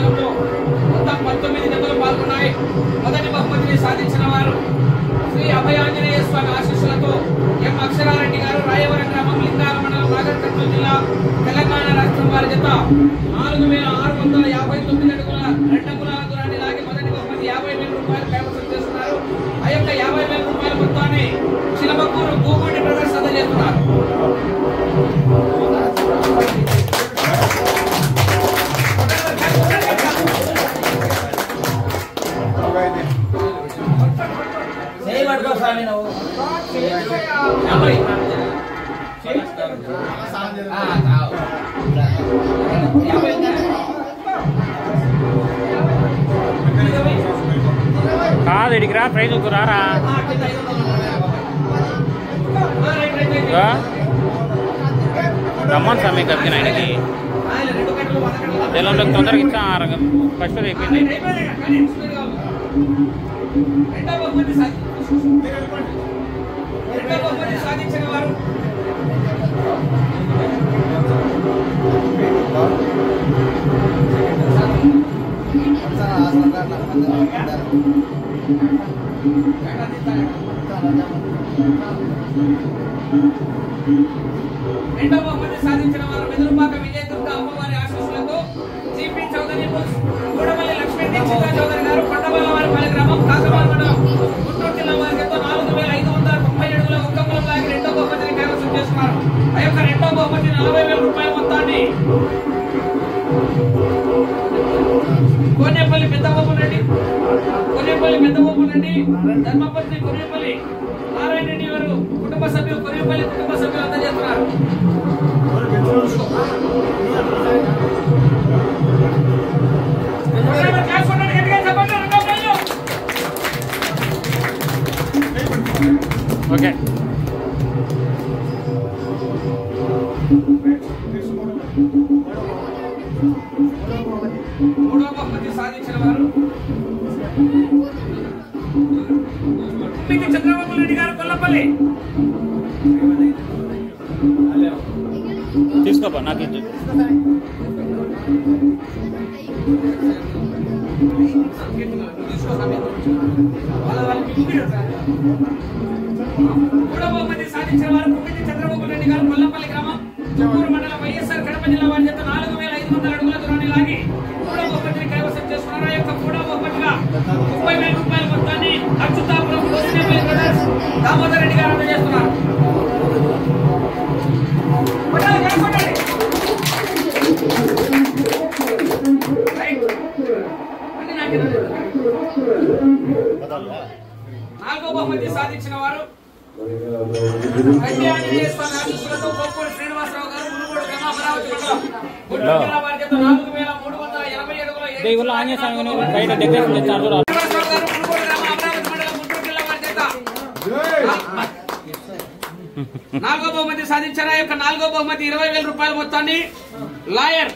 విభాగంలో మొత్తం 19 జతలు పాల్గొన్నాయి. మొదటి బహుమతిని సాధించిన వారు శ్రీ అభయాంజనేయ స్వామి ఆశీస్సులతో ఎం అక్షరారెడ్డి గారు, రాయవరం గ్రామం, లింగాల మండలం, నాగర్ కర్నూలు జిల్లా, తెలంగాణ రాష్ట్రం వారి జత 4659 అడుగుల 2 అంగుళాల దూరాన్ని లాగి మొదటి బహుమతి 50,000 రూపాయలు కైవసం చేస్తున్నారు. ఆ యొక్క 50,000 రూపాయల మొత్తాన్ని చిలమకూరు భూగోడి బ్రదర్స్ అందజేస్తున్నారు. కాదు ఇడికిరా ప్రైజ్ రారా రమ్మని సమయం కలిగిన ఆయనకి తెలంగాణ తొందరగా ఇచ్చా ఫస్ట్ అయిపోయింది. సాధించిన వారు రెండవ బహుమతి సాధించిన వారు వెదురుపాక విజయ దుర్గ అమ్మవారి ఆశీస్సులతో జీపీ చౌదరి, గూడమల్లి లక్ష్మీ దీక్షిత చౌదరి గారు, కొండబల్లవారిపల్లి గ్రామం, కాకమాల మండలం, గుంటూరు జిల్లా వారి జత 4590 అడుగుల 1 అంగుళం లాగి రెండవ బహుమతిని కైవసం చేస్తున్నారు. ఆ యొక్క రెండవ బహుమతి 40,000 రూపాయల మొత్తాన్ని కోనేపల్లి పెద్దబాబు రెడ్డి, ధర్మపత్ని కొనేపల్లి నారాయణ రెడ్డి గారు కుటుంబ సభ్యులు, కొనేపల్లి కుటుంబ సభ్యులు అందజేస్తున్నారు. ఓకే మూడవ బహుమతి సాధించిన వారు చంద్రబాబు రెడ్డి గారు, కొల్లపల్లి. తీసుకోపా నాకు మూడవ బహుమతి సాధించిన వారు కుమ్మిటి చంద్రబాబు రెడ్డి గారు, కొల్లపల్లి గ్రామం, చిత్తూరు మండలం, వైఎస్ఆర్ కడప జిల్లా వారి జత 4500 అడుగుల దూరాన్ని లాగి మూడవ బహుమతిని కైవసం చేస్తున్నారు. ఆ యొక్క మూడవ బహుమతిగా 30,000 రూపాయల మొత్తాన్ని అచ్యుతాపురం దామోదర్ రెడ్డి గారు అందజేస్తున్నారు. నాలుగో బహుమతి సాధించిన వారు ఆంజనేయ స్వామి ఆశీస్సులతో కొప్పూడి శ్రీనివాసరావు గారు, మునుగోడు గ్రామం, అమరావతి మండలం, గుంటూరు జిల్లా వారి జత 4380 అడుగుల 7 ఆంజనేయ స్వామి బయట డెకరేషన్ చేస్తారు. నాలుగో బహుమతి సాధించారు. ఆ యొక్క నాలుగో బహుమతి 20,000 రూపాయల మొత్తాన్ని లాయర్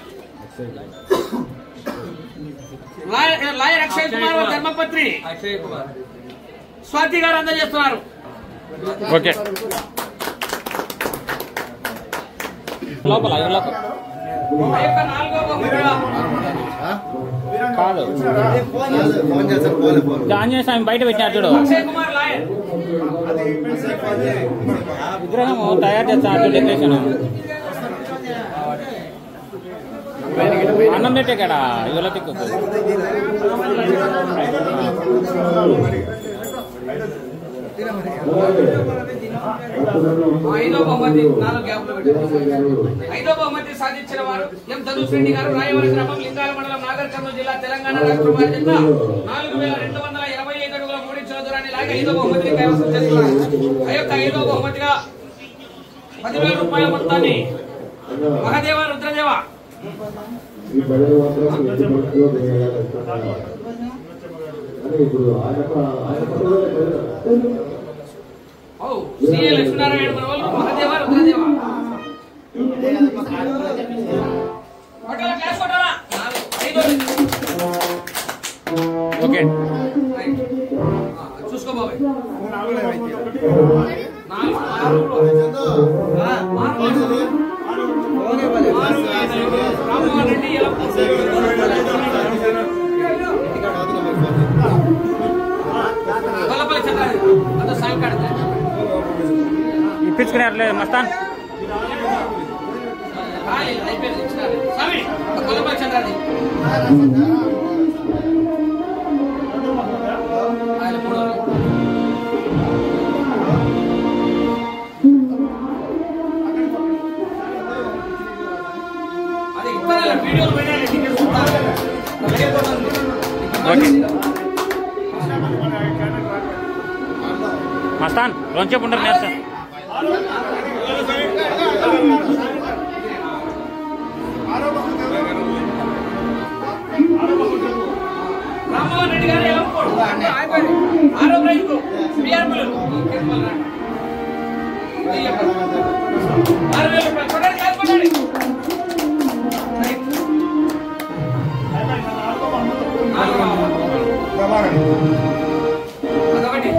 అక్షయ్ కుమార్, ధర్మపత్రి స్వాతి గారు అందజేస్తున్నారు. ఓకే లోపల ఆ యొక్క నాలుగో బహుమతిగా కాదు ఆంజనేయ స్వామి బయట పెట్టినారు చూడు, అక్షయ్ కుమార్ లాయర్ విగ్రహం తయారు చేస్తారు డెకరేషన్. అన్నం పెట్టే కదా ఇవాళ తిక్కు ఐదో బహుమతి సాధించిన వారు ఎం ధనుష్ రెడ్డి గారు, రాయవరం గ్రామం, లింగాల మండలం, నాగర్ కర్నూలు జిల్లా, తెలంగాణ రాష్ట్రం వారి జత 4225 అడుగుల 3 ఇంచుల దూరాన్ని లాగి ఐదో బహుమతిని కైవసం చేస్తున్నారు. ఆ యొక్క ఐదో బహుమతిగా 10,000 రూపాయల మొత్తాన్ని మహాదేవ, రుద్రదేవ శ్రీ లక్ష్మీనారాయణ మనవలు, మహాదేవ, రుద్రదేవ ఓకే చూసుకో బాబాయ్. రామ్మోహన్ రెడ్డి గొల్లపల్లి చంద్రాది అదో సాయం కాడుతా ఇప్పించుకునేట్లేదు మస్తాన్ అయిపోయింది స్వామి గొల్లపల్లి చంద్రాది అది ఇతర వీడియోలు పెట్టాలి మస్తాన్ రోజు ఉండరు నేర్చా రామ్మోహన్ రెడ్డి గారు ఆరో రైతు బిఆర్పీలు 6,000 రూపాయలు కొట్టండి కాకపోండి అదొకటి